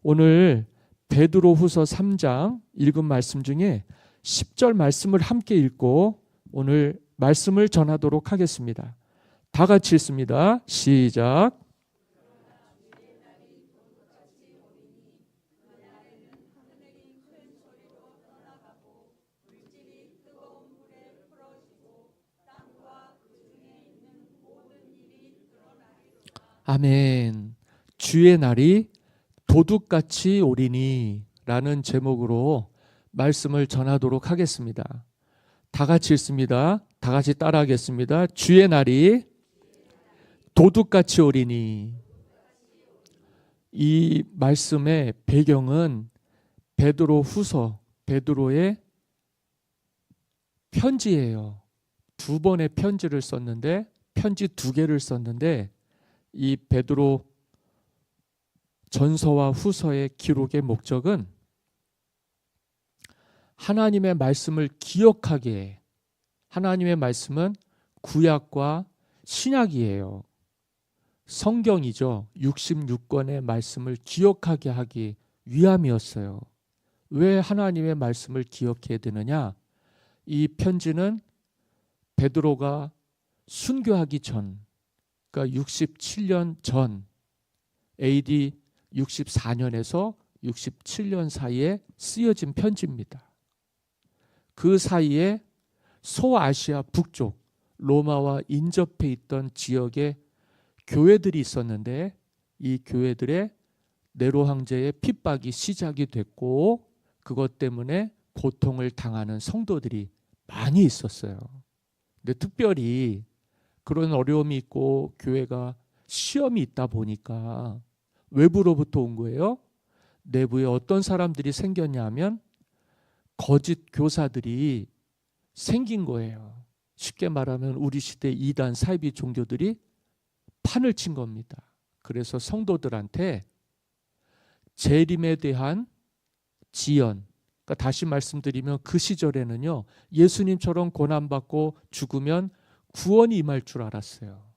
오늘 베드로후서 3장 읽은 말씀 중에 10절 말씀을 함께 읽고 오늘 말씀을 전하도록 하겠습니다. 다 같이 읽습니다. 시작. 아멘. 주의 날이 도둑같이 오리니 라는 제목으로 말씀을 전하도록 하겠습니다. 다 같이 읽습니다. 다 같이 따라하겠습니다. 주의 날이 도둑같이 오리니. 이 말씀의 배경은 베드로 후서, 베드로의 편지예요. 두 번의 편지를 썼는데, 편지 두 개를 썼는데, 이 베드로 전서와 후서의 기록의 목적은 하나님의 말씀을 기억하게 해. 하나님의 말씀은 구약과 신약이에요. 성경이죠. 66권의 말씀을 기억하게 하기 위함이었어요. 왜 하나님의 말씀을 기억해야 되느냐? 이 편지는 베드로가 순교하기 전, 그러니까 67년 전, AD 64년에서 67년 사이에 쓰여진 편지입니다. 그 사이에 소아시아 북쪽 로마와 인접해 있던 지역에 교회들이 있었는데 이 교회들의 네로 황제의 핍박이 시작이 됐고 그것 때문에 고통을 당하는 성도들이 많이 있었어요. 근데 특별히 그런 어려움이 있고 교회가 시험이 있다 보니까 외부로부터 온 거예요. 내부에 어떤 사람들이 생겼냐면 거짓 교사들이 생긴 거예요. 쉽게 말하면 우리 시대 이단 사이비 종교들이 판을 친 겁니다. 그래서 성도들한테 재림에 대한 지연, 그러니까 다시 말씀드리면 그 시절에는요, 예수님처럼 고난받고 죽으면 구원이 임할 줄 알았어요.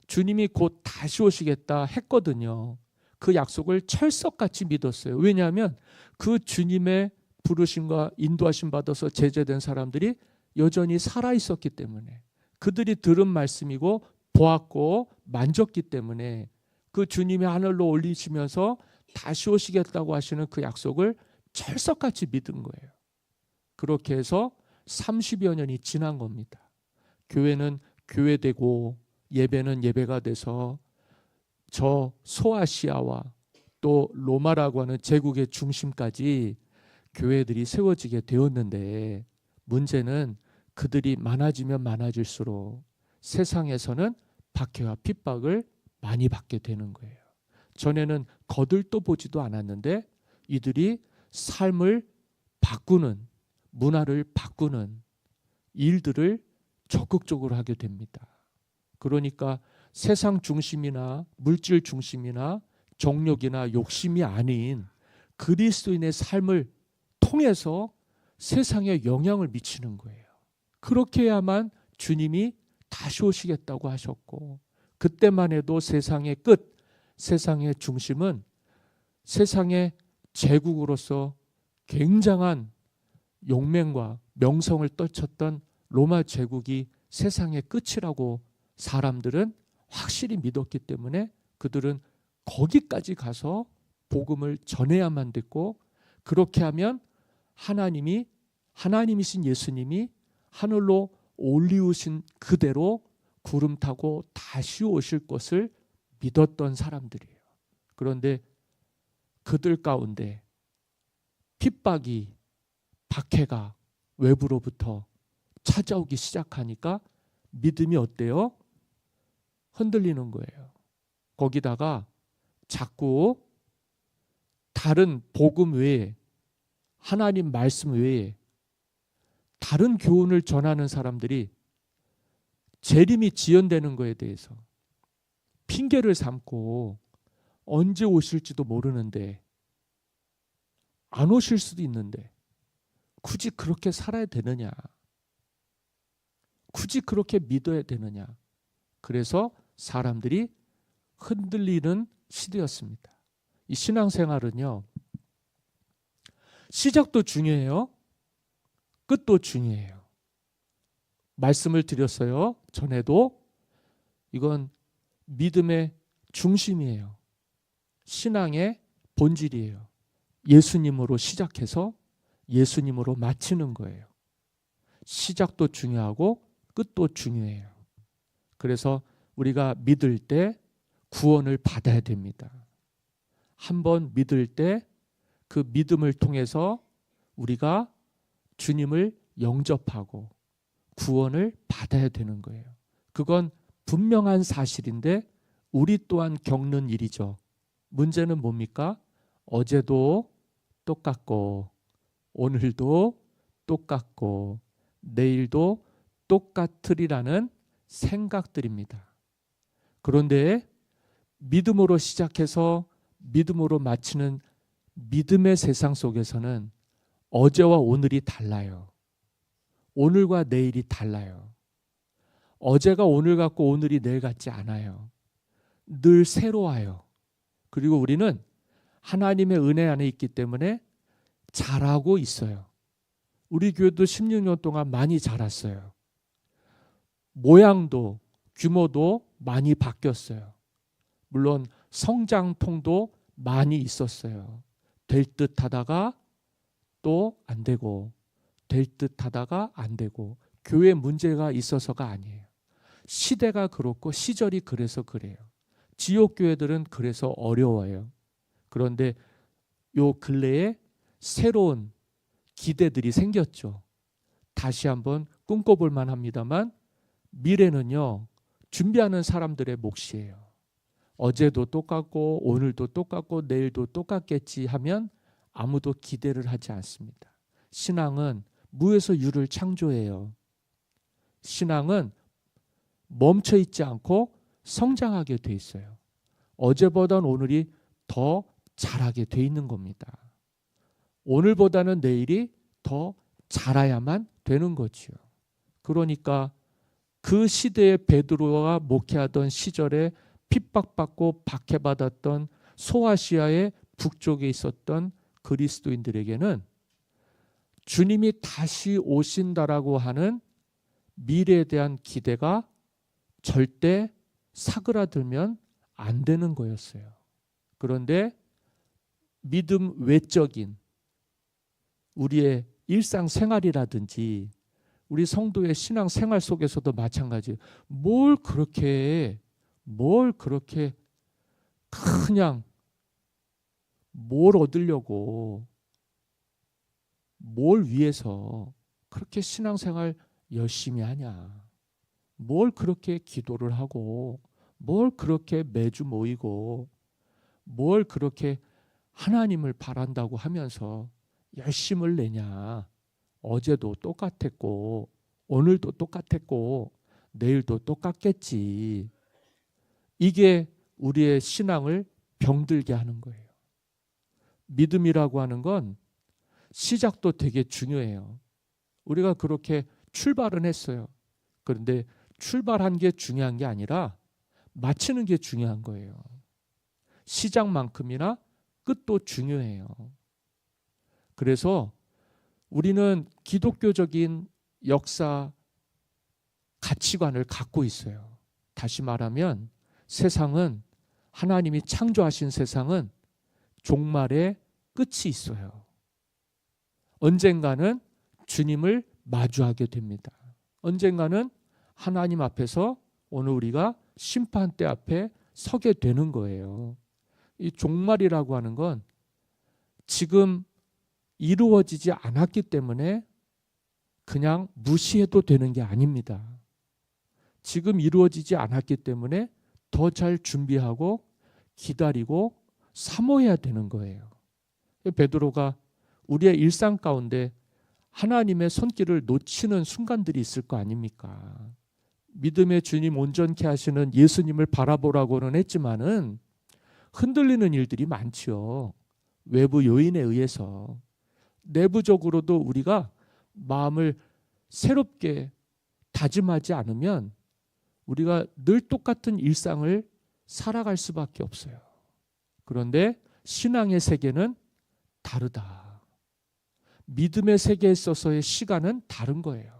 주님이 곧 다시 오시겠다 했거든요. 그 약속을 철석같이 믿었어요. 왜냐하면 그 주님의 부르심과 인도하심 받아서 제재된 사람들이 여전히 살아있었기 때문에, 그들이 들은 말씀이고 보았고 만졌기 때문에 그 주님이 하늘로 올리시면서 다시 오시겠다고 하시는 그 약속을 철석같이 믿은 거예요. 그렇게 해서 30여 년이 지난 겁니다. 교회는 교회되고 예배는 예배가 돼서 저 소아시아와 또 로마라고 하는 제국의 중심까지 교회들이 세워지게 되었는데, 문제는 그들이 많아지면 많아질수록 세상에서는 박해와 핍박을 많이 받게 되는 거예요. 전에는 거들떠 보지도 않았는데 이들이 삶을 바꾸는, 문화를 바꾸는 일들을 적극적으로 하게 됩니다. 그러니까 세상 중심이나 물질 중심이나 정욕이나 욕심이 아닌 그리스도인의 삶을 통해서 세상에 영향을 미치는 거예요. 그렇게 해야만 주님이 다시 오시겠다고 하셨고, 그때만 해도 세상의 끝, 세상의 중심은 세상의 제국으로서 굉장한 용맹과 명성을 떨쳤던 로마 제국이 세상의 끝이라고 사람들은 확실히 믿었기 때문에 그들은 거기까지 가서 복음을 전해야만 됐고, 그렇게 하면 하나님이신 예수님이 하늘로 올리우신 그대로 구름 타고 다시 오실 것을 믿었던 사람들이에요. 그런데 그들 가운데 핍박이, 박해가 외부로부터 찾아오기 시작하니까 믿음이 어때요? 흔들리는 거예요. 거기다가 자꾸 다른 복음 외에, 하나님 말씀 외에 다른 교훈을 전하는 사람들이 재림이 지연되는 거에 대해서 핑계를 삼고 언제 오실지도 모르는데, 안 오실 수도 있는데 굳이 그렇게 살아야 되느냐, 굳이 그렇게 믿어야 되느냐. 그래서 사람들이 흔들리는 시대였습니다. 이 신앙생활은요, 시작도 중요해요. 끝도 중요해요. 말씀을 드렸어요. 전에도 이건 믿음의 중심이에요. 신앙의 본질이에요. 예수님으로 시작해서 예수님으로 마치는 거예요. 시작도 중요하고 끝도 중요해요. 그래서 우리가 믿을 때 구원을 받아야 됩니다. 한번 믿을 때 그 믿음을 통해서 우리가 주님을 영접하고 구원을 받아야 되는 거예요. 그건 분명한 사실인데 우리 또한 겪는 일이죠. 문제는 뭡니까? 어제도 똑같고 오늘도 똑같고 내일도 똑같으리라는 생각들입니다. 그런데 믿음으로 시작해서 믿음으로 마치는 믿음의 세상 속에서는 어제와 오늘이 달라요. 오늘과 내일이 달라요. 어제가 오늘 같고 오늘이 내일 같지 않아요. 늘 새로워요. 그리고 우리는 하나님의 은혜 안에 있기 때문에 자라고 있어요. 우리 교회도 16년 동안 많이 자랐어요. 모양도 규모도 많이 바뀌었어요. 물론 성장통도 많이 있었어요. 될 듯 하다가 또 안 되고, 될 듯 하다가 안 되고, 교회 문제가 있어서가 아니에요. 시대가 그렇고 시절이 그래서 그래요. 지역 교회들은 그래서 어려워요. 그런데 요 근래에 새로운 기대들이 생겼죠. 다시 한번 꿈꿔볼 만합니다만 미래는요, 준비하는 사람들의 몫이에요. 어제도 똑같고 오늘도 똑같고 내일도 똑같겠지 하면 아무도 기대를 하지 않습니다. 신앙은 무에서 유를 창조해요. 신앙은 멈춰 있지 않고 성장하게 돼 있어요. 어제보다는 오늘이 더 잘하게 돼 있는 겁니다. 오늘보다는 내일이 더 잘해야만 되는 거지요. 그러니까 그 시대의 베드로가 목회하던 시절에 핍박받고 박해받았던 소아시아의 북쪽에 있었던 그리스도인들에게는 주님이 다시 오신다라고 하는 미래에 대한 기대가 절대 사그라들면 안 되는 거였어요. 그런데 믿음 외적인 우리의 일상생활이라든지 우리 성도의 신앙생활 속에서도 마찬가지예요. 뭘 그렇게 그냥 뭘 얻으려고 뭘 위해서 그렇게 신앙생활 열심히 하냐. 뭘 그렇게 기도를 하고 뭘 그렇게 매주 모이고 뭘 그렇게 하나님을 바란다고 하면서 열심을 내냐. 어제도 똑같았고 오늘도 똑같았고 내일도 똑같겠지. 이게 우리의 신앙을 병들게 하는 거예요. 믿음이라고 하는 건 시작도 되게 중요해요. 우리가 그렇게 출발은 했어요. 그런데 출발한 게 중요한 게 아니라 마치는 게 중요한 거예요. 시작만큼이나 끝도 중요해요. 그래서 우리는 기독교적인 역사 가치관을 갖고 있어요. 다시 말하면 세상은 하나님이 창조하신 세상은 종말의 끝이 있어요. 언젠가는 주님을 마주하게 됩니다. 언젠가는 하나님 앞에서 오늘 우리가 심판대 앞에 서게 되는 거예요. 이 종말이라고 하는 건 지금 이루어지지 않았기 때문에 그냥 무시해도 되는 게 아닙니다. 지금 이루어지지 않았기 때문에 더 잘 준비하고 기다리고 사모해야 되는 거예요. 베드로가 우리의 일상 가운데 하나님의 손길을 놓치는 순간들이 있을 거 아닙니까? 믿음의 주님 온전케 하시는 예수님을 바라보라고는 했지만은 흔들리는 일들이 많지요. 외부 요인에 의해서. 내부적으로도 우리가 마음을 새롭게 다짐하지 않으면 우리가 늘 똑같은 일상을 살아갈 수밖에 없어요. 그런데 신앙의 세계는 다르다. 믿음의 세계에 있어서의 시간은 다른 거예요.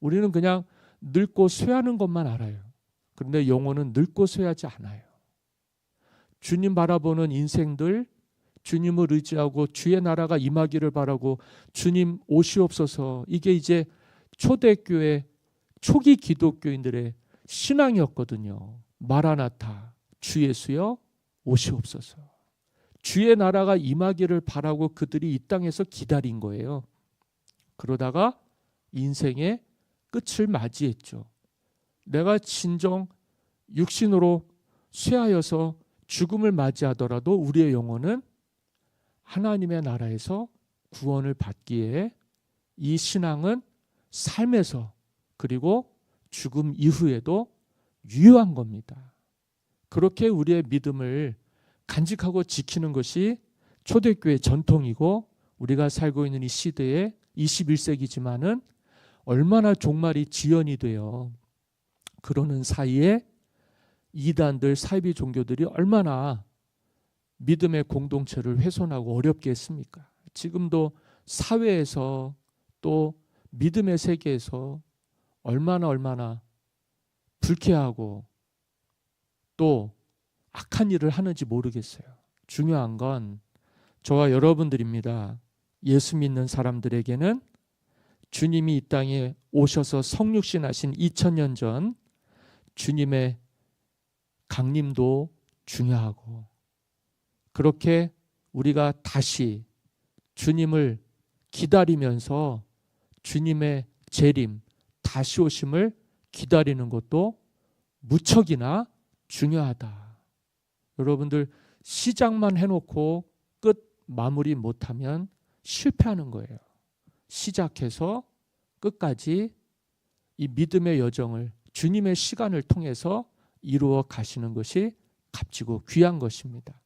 우리는 그냥 늙고 쇠하는 것만 알아요. 그런데 영혼은 늙고 쇠하지 않아요. 주님 바라보는 인생들, 주님을 의지하고 주의 나라가 임하기를 바라고 주님 오시옵소서, 이게 이제 초대교회 초기 기독교인들의 신앙이었거든요. 마라나타, 주 예수여 오시옵소서. 주의 나라가 임하기를 바라고 그들이 이 땅에서 기다린 거예요. 그러다가 인생의 끝을 맞이했죠. 내가 진정 육신으로 쇠하여서 죽음을 맞이하더라도 우리의 영혼은 하나님의 나라에서 구원을 받기에 이 신앙은 삶에서 그리고 죽음 이후에도 유효한 겁니다. 그렇게 우리의 믿음을 간직하고 지키는 것이 초대교회 전통이고, 우리가 살고 있는 이 시대에 21세기지만은 얼마나 종말이 지연이 돼요. 그러는 사이에 이단들, 사이비 종교들이 얼마나 믿음의 공동체를 훼손하고 어렵게 했습니까? 지금도 사회에서 또 믿음의 세계에서 얼마나 불쾌하고 또 악한 일을 하는지 모르겠어요. 중요한 건 저와 여러분들입니다. 예수 믿는 사람들에게는 주님이 이 땅에 오셔서 성육신하신 2000년 전 주님의 강림도 중요하고, 그렇게 우리가 다시 주님을 기다리면서 주님의 재림, 다시 오심을 기다리는 것도 무척이나 중요하다. 여러분들 시작만 해놓고 끝 마무리 못하면 실패하는 거예요. 시작해서 끝까지 이 믿음의 여정을 주님의 시간을 통해서 이루어 가시는 것이 값지고 귀한 것입니다.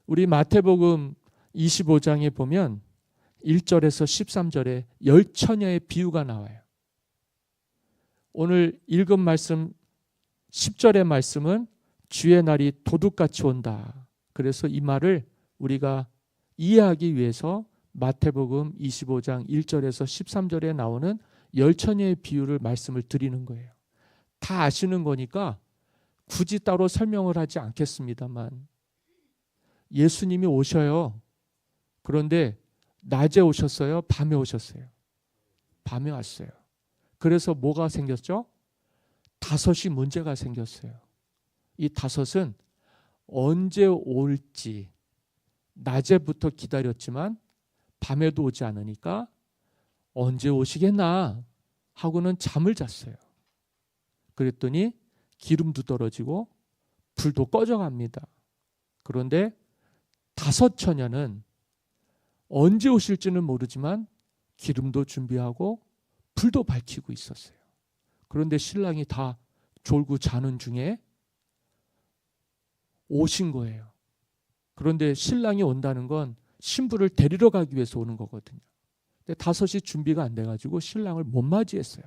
우리 마태복음 25장에 보면 1절에서 13절에 10처녀의 비유가 나와요. 오늘 읽은 말씀 10절의 말씀은 주의 날이 도둑같이 온다. 그래서 이 말을 우리가 이해하기 위해서 마태복음 25장 1절에서 13절에 나오는 10처녀의 비유를 말씀을 드리는 거예요. 다 아시는 거니까 굳이 따로 설명을 하지 않겠습니다만, 예수님이 오셔요. 그런데 낮에 오셨어요? 밤에 오셨어요? 밤에 왔어요. 그래서 뭐가 생겼죠? 5이 문제가 생겼어요. 이 5은 언제 올지 낮에부터 기다렸지만 밤에도 오지 않으니까 언제 오시겠나 하고는 잠을 잤어요. 그랬더니 기름도 떨어지고 불도 꺼져갑니다. 그런데 5처녀는 언제 오실지는 모르지만 기름도 준비하고 불도 밝히고 있었어요. 그런데 신랑이 다 졸고 자는 중에 오신 거예요. 그런데 신랑이 온다는 건 신부를 데리러 가기 위해서 오는 거거든요. 근데 5이 준비가 안 돼가지고 신랑을 못 맞이했어요.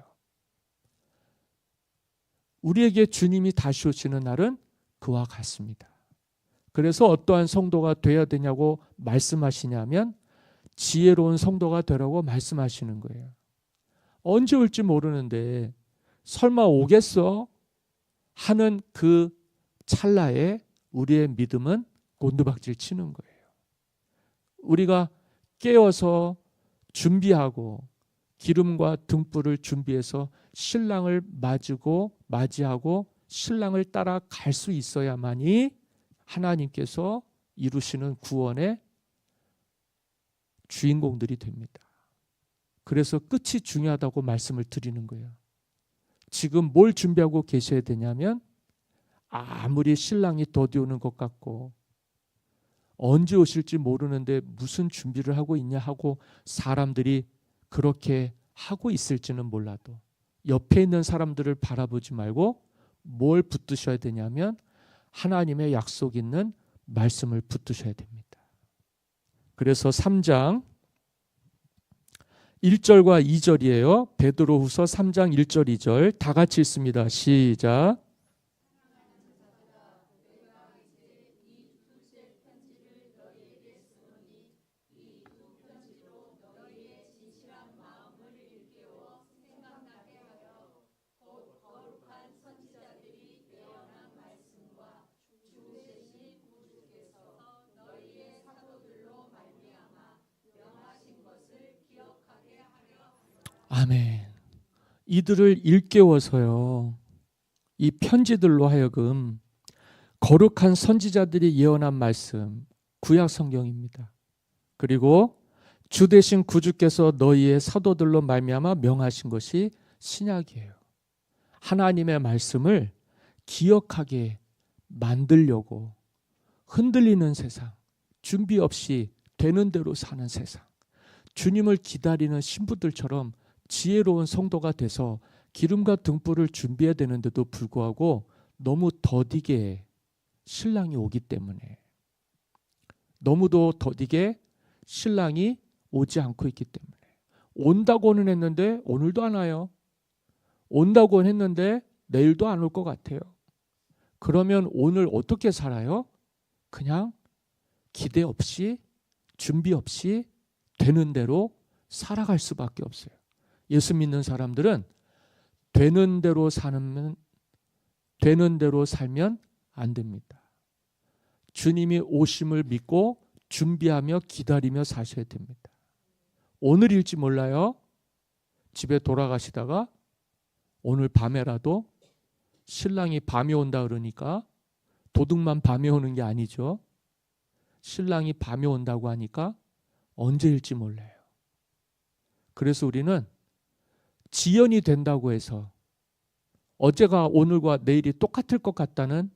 우리에게 주님이 다시 오시는 날은 그와 같습니다. 그래서 어떠한 성도가 되어야 되냐고 말씀하시냐면 지혜로운 성도가 되라고 말씀하시는 거예요. 언제 올지 모르는데 설마 오겠어? 하는 그 찰나에 우리의 믿음은 곤두박질 치는 거예요. 우리가 깨어서 준비하고 기름과 등불을 준비해서 신랑을 맞이하고 신랑을 따라 갈 수 있어야만이 하나님께서 이루시는 구원의 주인공들이 됩니다. 그래서 끝이 중요하다고 말씀을 드리는 거예요. 지금 뭘 준비하고 계셔야 되냐면, 아무리 신랑이 더디오는 것 같고 언제 오실지 모르는데 무슨 준비를 하고 있냐 하고 사람들이 그렇게 하고 있을지는 몰라도 옆에 있는 사람들을 바라보지 말고 뭘 붙드셔야 되냐면 하나님의 약속 있는 말씀을 붙드셔야 됩니다. 그래서 3장 1절과 2절이에요. 베드로후서 3장 1절 2절 다 같이 읽습니다. 시작. 아멘. 이들을 일깨워서요, 이 편지들로 하여금 거룩한 선지자들이 예언한 말씀, 구약 성경입니다. 그리고 주 대신 구주께서 너희의 사도들로 말미암아 명하신 것이 신약이에요. 하나님의 말씀을 기억하게 만들려고 흔들리는 세상, 준비 없이 되는 대로 사는 세상, 주님을 기다리는 신부들처럼 지혜로운 성도가 돼서 기름과 등불을 준비해야 되는데도 불구하고 너무 더디게 신랑이 오기 때문에, 너무도 더디게 신랑이 오지 않고 있기 때문에, 온다고는 했는데 오늘도 안 와요. 온다고는 했는데 내일도 안 올 것 같아요. 그러면 오늘 어떻게 살아요? 그냥 기대 없이, 준비 없이 되는 대로 살아갈 수밖에 없어요. 예수 믿는 사람들은 되는 대로 살면 안 됩니다. 주님이 오심을 믿고 준비하며 기다리며 사셔야 됩니다. 오늘일지 몰라요. 집에 돌아가시다가 오늘 밤에라도 신랑이 밤에 온다 그러니까 도둑만 밤에 오는 게 아니죠. 신랑이 밤에 온다고 하니까 언제일지 몰라요. 그래서 우리는 지연이 된다고 해서 어제가 오늘과 내일이 똑같을 것 같다는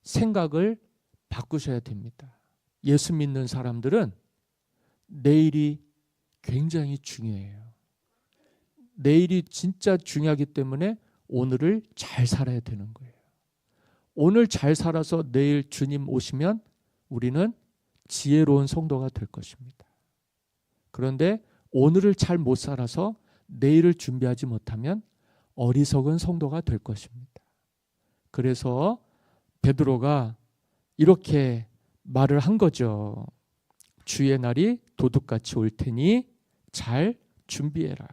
생각을 바꾸셔야 됩니다. 예수 믿는 사람들은 내일이 굉장히 중요해요. 내일이 진짜 중요하기 때문에 오늘을 잘 살아야 되는 거예요. 오늘 잘 살아서 내일 주님 오시면 우리는 지혜로운 성도가 될 것입니다. 그런데 오늘을 잘 못 살아서 내일을 준비하지 못하면 어리석은 성도가 될 것입니다. 그래서 베드로가 이렇게 말을 한 거죠. 주의 날이 도둑같이 올 테니 잘 준비해라.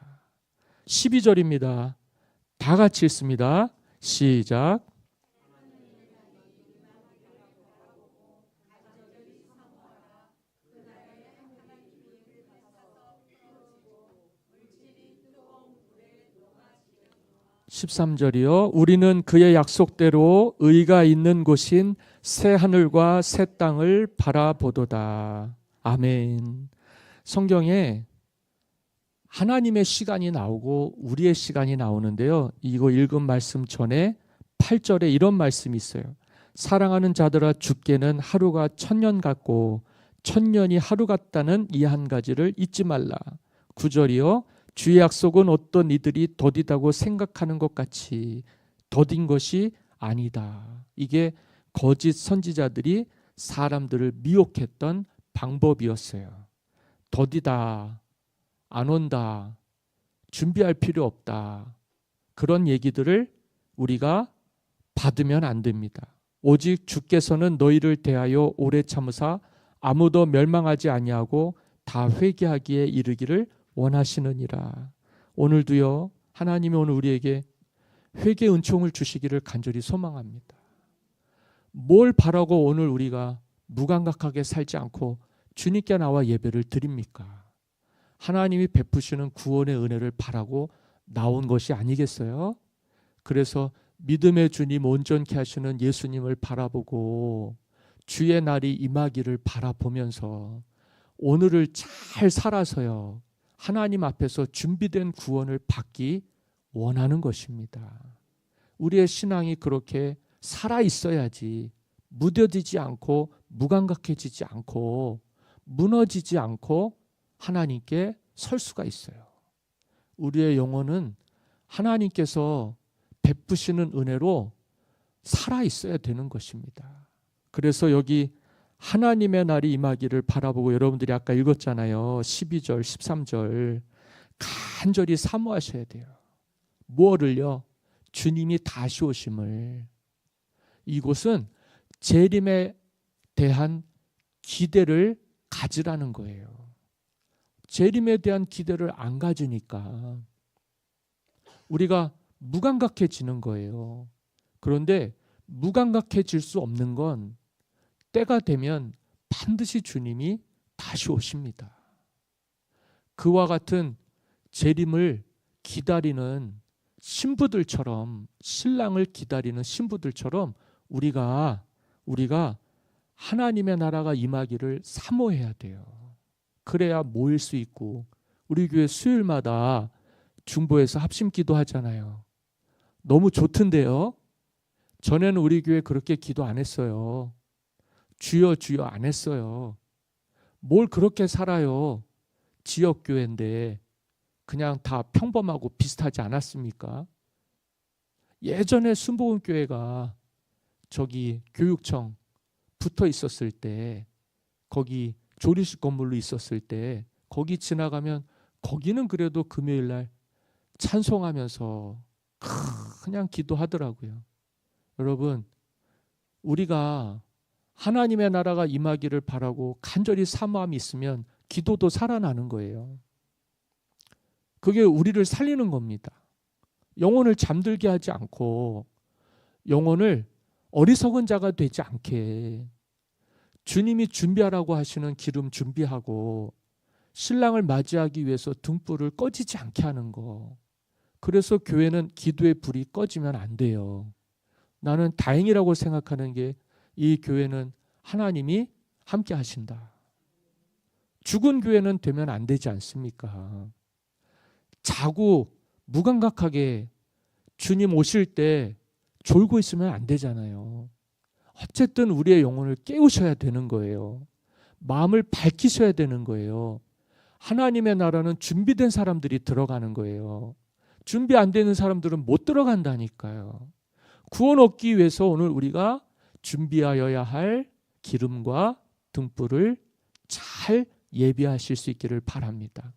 12절입니다. 다 같이 읽습니다. 시작. (13절이요) 우리는 그의 약속대로 의가 있는 곳인 새 하늘과 새 땅을 바라보도다. 아멘. 성경에 하나님의 시간이 나오고 우리의 시간이 나오는데요, 이거 읽은 말씀 전에 8절에 이런 말씀이 있어요. 사랑하는 자들아, 주께는 하루가 1000년 같고 1000년이 하루 같다는 이 한 가지를 잊지 말라. 9절이요 주의 약속은 어떤 이들이 더디다고 생각하는 것 같이 더딘 것이 아니다. 이게 거짓 선지자들이 사람들을 미혹했던 방법이었어요. 더디다, 안 온다, 준비할 필요 없다, 그런 얘기들을 우리가 받으면 안 됩니다. 오직 주께서는 너희를 대하여 오래 참으사 아무도 멸망하지 아니하고 다 회개하기에 이르기를 원하시느니라. 오늘도요, 하나님이 오늘 우리에게 회개 은총을 주시기를 간절히 소망합니다. 뭘 바라고 오늘 우리가 무감각하게 살지 않고 주님께 나와 예배를 드립니까? 하나님이 베푸시는 구원의 은혜를 바라고 나온 것이 아니겠어요? 그래서 믿음의 주님, 온전케 하시는 예수님을 바라보고 주의 날이 임하기를 바라보면서 오늘을 잘 살아서요, 하나님 앞에서 준비된 구원을 받기 원하는 것입니다. 우리의 신앙이 그렇게 살아 있어야지 무뎌지지 않고 무감각해지지 않고 무너지지 않고 하나님께 설 수가 있어요. 우리의 영혼은 하나님께서 베푸시는 은혜로 살아 있어야 되는 것입니다. 그래서 여기 하나님의 날이 임하기를 바라보고, 여러분들이 아까 읽었잖아요. 12절, 13절 간절히 사모하셔야 돼요. 무엇을요? 주님이 다시 오심을. 이곳은 재림에 대한 기대를 가지라는 거예요. 재림에 대한 기대를 안 가지니까 우리가 무감각해지는 거예요. 그런데 무감각해질 수 없는 건 때가 되면 반드시 주님이 다시 오십니다. 그와 같은 재림을 기다리는 신부들처럼, 신랑을 기다리는 신부들처럼 우리가 하나님의 나라가 임하기를 사모해야 돼요. 그래야 모일 수 있고, 우리 교회 수요일마다 중보에서 합심 기도하잖아요. 너무 좋던데요. 전에는 우리 교회 그렇게 기도 안 했어요. 주여 주여 안 했어요. 뭘 그렇게 살아요. 지역교회인데 그냥 다 평범하고 비슷하지 않았습니까? 예전에 순복음교회가 저기 교육청 붙어 있었을 때, 거기 조리실 건물로 있었을 때, 거기 지나가면 거기는 그래도 금요일날 찬송하면서 그냥 기도하더라고요. 여러분, 우리가 하나님의 나라가 임하기를 바라고 간절히 사모함이 있으면 기도도 살아나는 거예요. 그게 우리를 살리는 겁니다. 영혼을 잠들게 하지 않고, 영혼을 어리석은 자가 되지 않게, 주님이 준비하라고 하시는 기름 준비하고 신랑을 맞이하기 위해서 등불을 꺼지지 않게 하는 거. 그래서 교회는 기도의 불이 꺼지면 안 돼요. 나는 다행이라고 생각하는 게, 이 교회는 하나님이 함께 하신다. 죽은 교회는 되면 안 되지 않습니까? 자고 무감각하게 주님 오실 때 졸고 있으면 안 되잖아요. 어쨌든 우리의 영혼을 깨우셔야 되는 거예요. 마음을 밝히셔야 되는 거예요. 하나님의 나라는 준비된 사람들이 들어가는 거예요. 준비 안 되는 사람들은 못 들어간다니까요. 구원 얻기 위해서 오늘 우리가 준비하여야 할 기름과 등불을 잘 예비하실 수 있기를 바랍니다.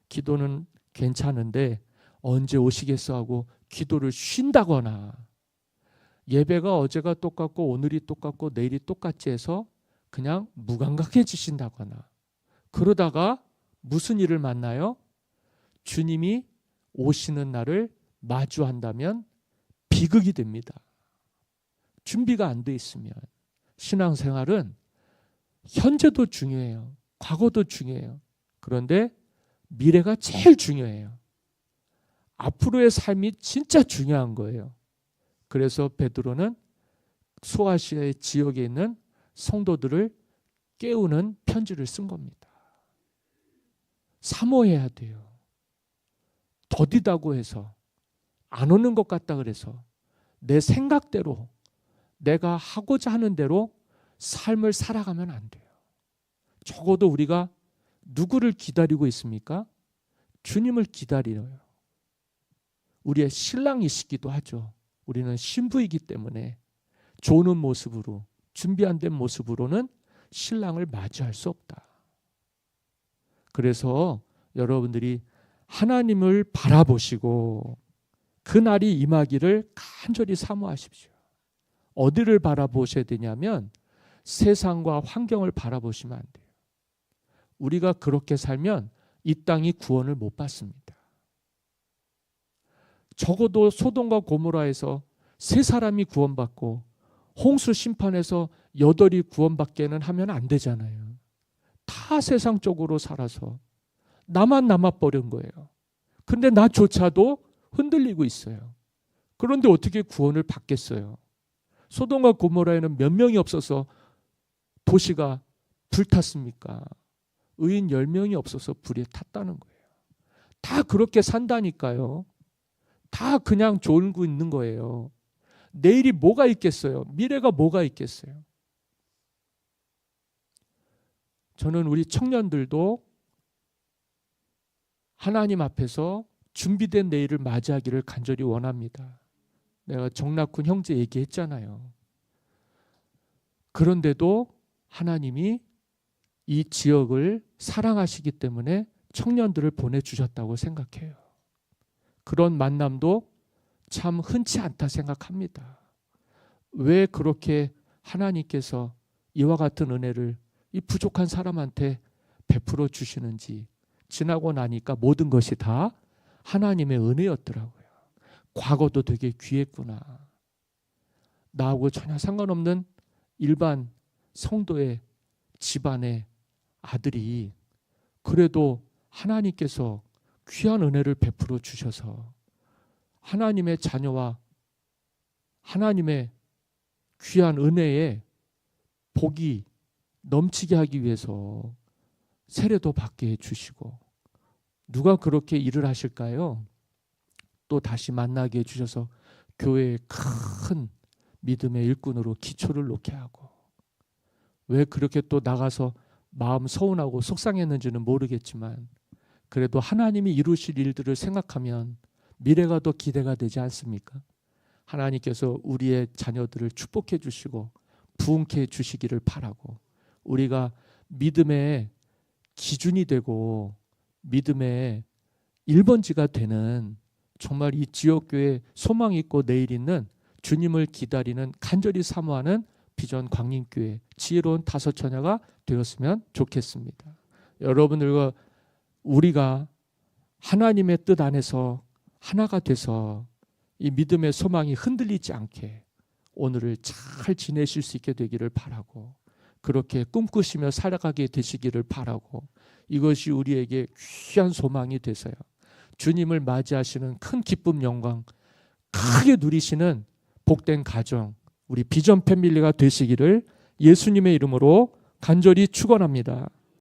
기도는 괜찮은데 언제 오시겠어 하고 기도를 쉰다거나, 예배가 어제가 똑같고 오늘이 똑같고 내일이 똑같지 해서 그냥 무감각해지신다거나, 그러다가 무슨 일을 만나요? 주님이 오시는 날을 마주한다면 비극이 됩니다. 준비가 안 돼 있으면. 신앙생활은 현재도 중요해요. 과거도 중요해요. 그런데 미래가 제일 중요해요. 앞으로의 삶이 진짜 중요한 거예요. 그래서 베드로는 소아시아의 지역에 있는 성도들을 깨우는 편지를 쓴 겁니다. 사모해야 돼요. 더디다고 해서, 안 오는 것 같다 그래서 내 생각대로, 내가 하고자 하는 대로 삶을 살아가면 안 돼요. 적어도 우리가 누구를 기다리고 있습니까? 주님을 기다려요. 우리의 신랑이시기도 하죠. 우리는 신부이기 때문에 조는 모습으로, 준비 안 된 모습으로는 신랑을 맞이할 수 없다. 그래서 여러분들이 하나님을 바라보시고 그 날이 임하기를 간절히 사모하십시오. 어디를 바라보셔야 되냐면 세상과 환경을 바라보시면 안 돼요. 우리가 그렇게 살면 이 땅이 구원을 못 받습니다. 적어도 소돔과 고모라에서 3사람이 구원받고 홍수 심판에서 8이 구원받게는 하면 안 되잖아요. 다 세상적으로 살아서 나만 남아버린 거예요. 근데 나조차도 흔들리고 있어요. 그런데 어떻게 구원을 받겠어요? 소돔과 고모라에는 몇 명이 없어서 도시가 불탔습니까? 의인 10명이 없어서 불에 탔다는 거예요. 다 그렇게 산다니까요. 다 그냥 졸고 있는 거예요. 내일이 뭐가 있겠어요? 미래가 뭐가 있겠어요? 저는 우리 청년들도 하나님 앞에서 준비된 내일을 맞이하기를 간절히 원합니다. 내가 정락훈 형제 얘기했잖아요. 그런데도 하나님이 이 지역을 사랑하시기 때문에 청년들을 보내주셨다고 생각해요. 그런 만남도 참 흔치 않다 생각합니다. 왜 그렇게 하나님께서 이와 같은 은혜를 이 부족한 사람한테 베풀어 주시는지, 지나고 나니까 모든 것이 다 하나님의 은혜였더라고요. 과거도 되게 귀했구나. 나하고 전혀 상관없는 일반 성도의 집안의 아들이 그래도 하나님께서 귀한 은혜를 베풀어 주셔서 하나님의 자녀와 하나님의 귀한 은혜에 복이 넘치게 하기 위해서 세례도 받게 해주시고, 누가 그렇게 일을 하실까요? 또 다시 만나게 해주셔서 교회의 큰 믿음의 일꾼으로 기초를 놓게 하고, 왜 그렇게 또 나가서 마음 서운하고 속상했는지는 모르겠지만 그래도 하나님이 이루실 일들을 생각하면 미래가 더 기대가 되지 않습니까? 하나님께서 우리의 자녀들을 축복해 주시고 부흥케 해 주시기를 바라고, 우리가 믿음의 기준이 되고 믿음의 1번지가 되는, 정말 이 지역교회 소망 있고 내일 있는 주님을 기다리는 간절히 사모하는 비전 광림교회 지혜로운 다섯 처녀가 되었으면 좋겠습니다. 여러분들과 우리가 하나님의 뜻 안에서 하나가 돼서 이 믿음의 소망이 흔들리지 않게 오늘을 잘 지내실 수 있게 되기를 바라고, 그렇게 꿈꾸시며 살아가게 되시기를 바라고, 이것이 우리에게 귀한 소망이 되서요 주님을 맞이하시는 큰 기쁨 영광 크게 누리시는 복된 가정, 우리 비전 패밀리가 되시기를 예수님의 이름으로 간절히 축원합니다.